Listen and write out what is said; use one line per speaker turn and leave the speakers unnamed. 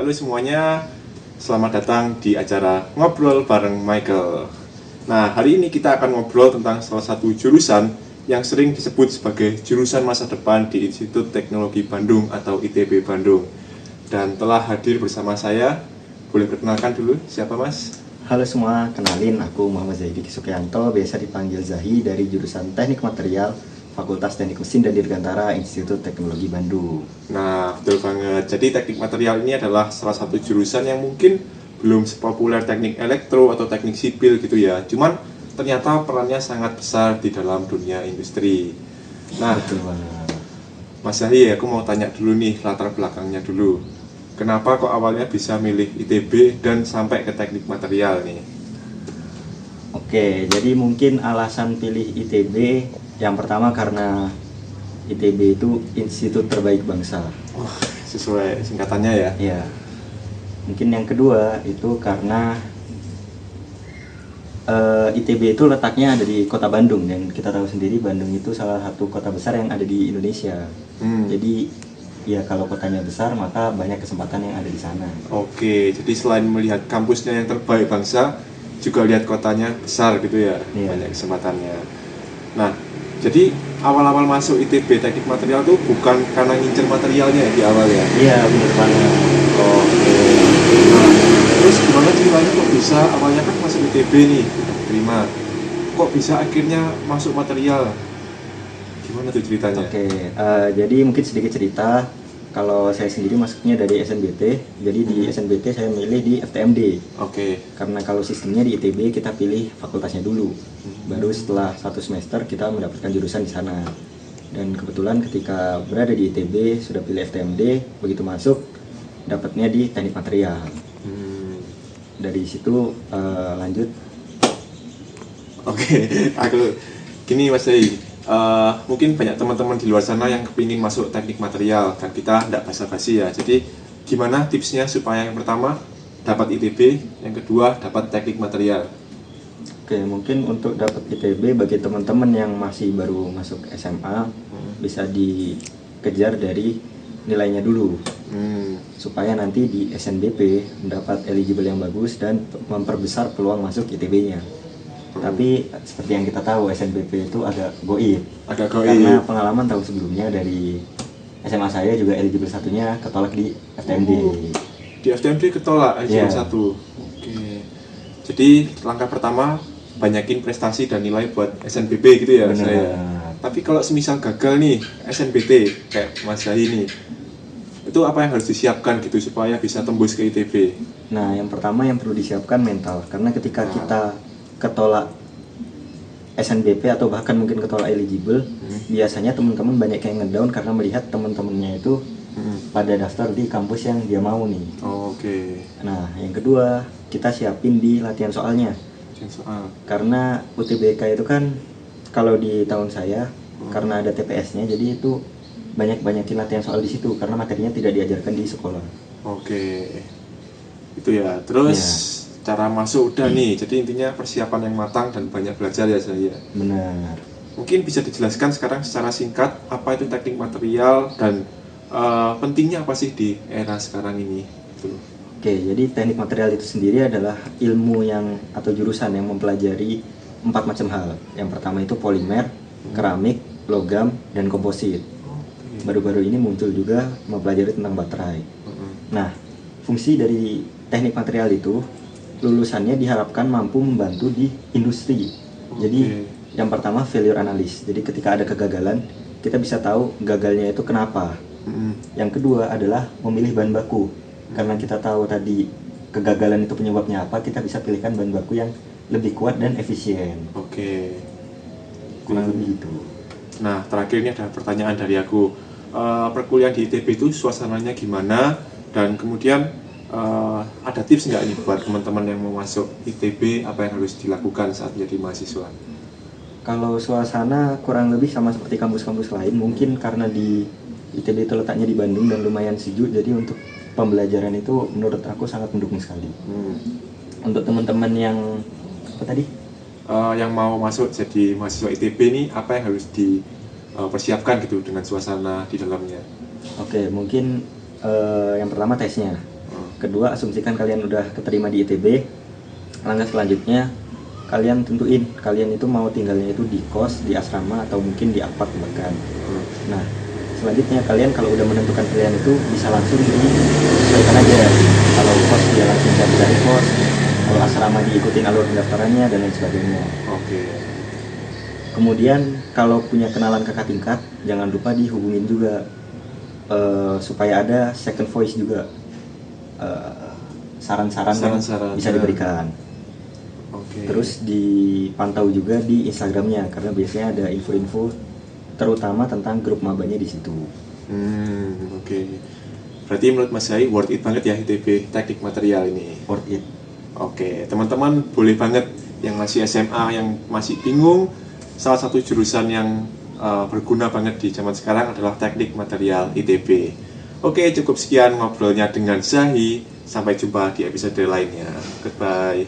Halo semuanya, selamat datang di acara Ngobrol bareng Michael. Nah, hari ini kita akan ngobrol tentang salah satu jurusan yang sering disebut sebagai jurusan masa depan di Institut Teknologi Bandung atau ITB Bandung. Dan telah hadir bersama saya, boleh perkenalkan dulu, siapa Mas?
Halo semua, kenalin aku Muhammad Zaidi Sukianto, biasa dipanggil Zahi dari jurusan Teknik Material, Fakultas Teknik Mesin dan Dirgantara Institut Teknologi Bandung.
Nah, betul banget. Jadi teknik material ini adalah salah satu jurusan yang mungkin belum sepopuler teknik elektro atau teknik sipil gitu ya. Cuman ternyata perannya sangat besar di dalam dunia industri. Nah,
Betul banget.
Mas Zahi, aku mau tanya dulu nih latar belakangnya dulu. Kenapa kok awalnya bisa milih ITB dan sampai ke teknik material nih?
Oke, jadi mungkin alasan pilih ITB yang pertama karena ITB itu Institut Terbaik Bangsa.
Wah, sesuai singkatannya ya.
Ya, mungkin yang kedua itu karena ITB itu letaknya ada di kota Bandung, dan kita tahu sendiri Bandung itu salah satu kota besar yang ada di Indonesia. Jadi ya kalau kotanya besar maka banyak kesempatan yang ada di sana.
Oke, jadi selain melihat kampusnya yang terbaik bangsa, juga lihat kotanya besar gitu ya,
Iya.
banyak kesempatannya. Nah, jadi awal-awal masuk ITB teknik material tuh bukan karena ngincer materialnya ya di awal ya?
Iya, benar banget.
Oke. Nah, terus gimana ceritanya kok bisa awalnya kan masuk ITB nih, udah terima. Kok bisa akhirnya masuk material? Gimana tuh ceritanya?
Oke, jadi mungkin sedikit cerita. Kalau saya sendiri masuknya dari SNBT, jadi di SNBT saya milih di FTMD.
Oke.
Karena kalau sistemnya di ITB kita pilih fakultasnya dulu, baru setelah 1 semester kita mendapatkan jurusan di sana. Dan kebetulan ketika berada di ITB sudah pilih FTMD, begitu masuk dapatnya di teknik material. Dari situ lanjut.
Oke, aku gini Mas Zahi. Mungkin banyak teman-teman di luar sana yang kepingin masuk teknik material dan kita tidak basa-basi ya. Jadi gimana tipsnya supaya yang pertama dapat ITB, yang kedua dapat teknik material?
Oke, mungkin untuk dapat ITB bagi teman-teman yang masih baru masuk SMA bisa dikejar dari nilainya dulu, supaya nanti di SNBP mendapat eligible yang bagus dan memperbesar peluang masuk ITB-nya. Tapi seperti yang kita tahu SNBP itu agak goib.
Agak goib.
Karena pengalaman tahun sebelumnya dari SMA saya juga eligible satunya ketolak di FTMD.
Di FTMD ketolak eligible satu. Oke. Jadi langkah pertama banyakin prestasi dan nilai buat SNBP gitu ya
Bener.
saya. Tapi kalau semisal gagal nih SNBT kayak Mas Zahi nih, itu apa yang harus disiapkan gitu supaya bisa tembus ke ITB?
Nah, yang pertama yang perlu disiapkan mental, karena ketika kita ketolak SNBP atau bahkan mungkin ketolak eligible, biasanya teman-teman banyak yang ngedown karena melihat teman-temannya itu pada daftar di kampus yang dia mau nih.
Oke.
Nah, yang kedua kita siapin di latihan soalnya,
Soal.
karena UTBK itu kan kalau di tahun saya karena ada TPS-nya, jadi itu banyakin latihan soal di situ karena materinya tidak diajarkan di sekolah.
Oke. Itu ya. Terus cara masuk udah nih. Jadi intinya persiapan yang matang dan banyak belajar ya saya.
Benar.
Mungkin bisa dijelaskan sekarang secara singkat apa itu teknik material dan pentingnya apa sih di era sekarang ini? Gitu.
Oke, jadi teknik material itu sendiri adalah ilmu yang atau jurusan yang mempelajari 4 macam hal. Yang pertama itu polimer, keramik, logam, dan komposit. Baru-baru ini muncul juga mempelajari tentang baterai. Nah, fungsi dari teknik material itu lulusannya diharapkan mampu membantu di industri. Jadi yang pertama failure analysis. Jadi ketika ada kegagalan, kita bisa tahu gagalnya itu kenapa. Yang kedua adalah memilih bahan baku. Karena kita tahu tadi kegagalan itu penyebabnya apa, kita bisa pilihkan bahan baku yang lebih kuat dan efisien.
Oke.
Kurang lebih gitu.
Nah, terakhir ini ada pertanyaan dari aku. Perkuliahan di ITB itu suasananya gimana? Dan kemudian ada tips nggak nih buat teman-teman yang mau masuk ITB, apa yang harus dilakukan saat menjadi mahasiswa?
Kalau suasana kurang lebih sama seperti kampus-kampus lain, mungkin karena di ITB itu letaknya di Bandung dan lumayan sejuk, jadi untuk pembelajaran itu menurut aku sangat mendukung sekali. Untuk teman-teman yang apa tadi?
Yang mau masuk jadi mahasiswa ITB ini apa yang harus dipersiapkan gitu dengan suasana di dalamnya?
Oke, mungkin yang pertama tesnya. Kedua, asumsikan kalian udah keterima di ITB. Langkah selanjutnya, kalian tentuin kalian itu mau tinggalnya itu di kos, di asrama, atau mungkin di apart bahkan. Nah, selanjutnya kalian kalau udah menentukan pilihan itu bisa langsung disesuaikan aja. Kalau kos dia langsung cari dari kos, kalau asrama diikutin alur pendaftarannya dan lain sebagainya.
Oke.
Kemudian kalau punya kenalan kakak tingkat, jangan lupa dihubungin juga supaya ada second voice juga. Saran-saran yang
Saran-saran,
bisa
ya.
diberikan.
Oke.
Terus dipantau juga di Instagramnya karena biasanya ada info-info terutama tentang grup mabanya di situ.
Oke. Berarti menurut Mas Hai worth it banget ya ITB Teknik Material ini.
Worth it.
Oke, teman-teman boleh banget yang masih SMA, yang masih bingung, salah satu jurusan yang berguna banget di zaman sekarang adalah Teknik Material ITB. Oke, cukup sekian ngobrolnya dengan Zahi. Sampai jumpa di episode lainnya. Goodbye.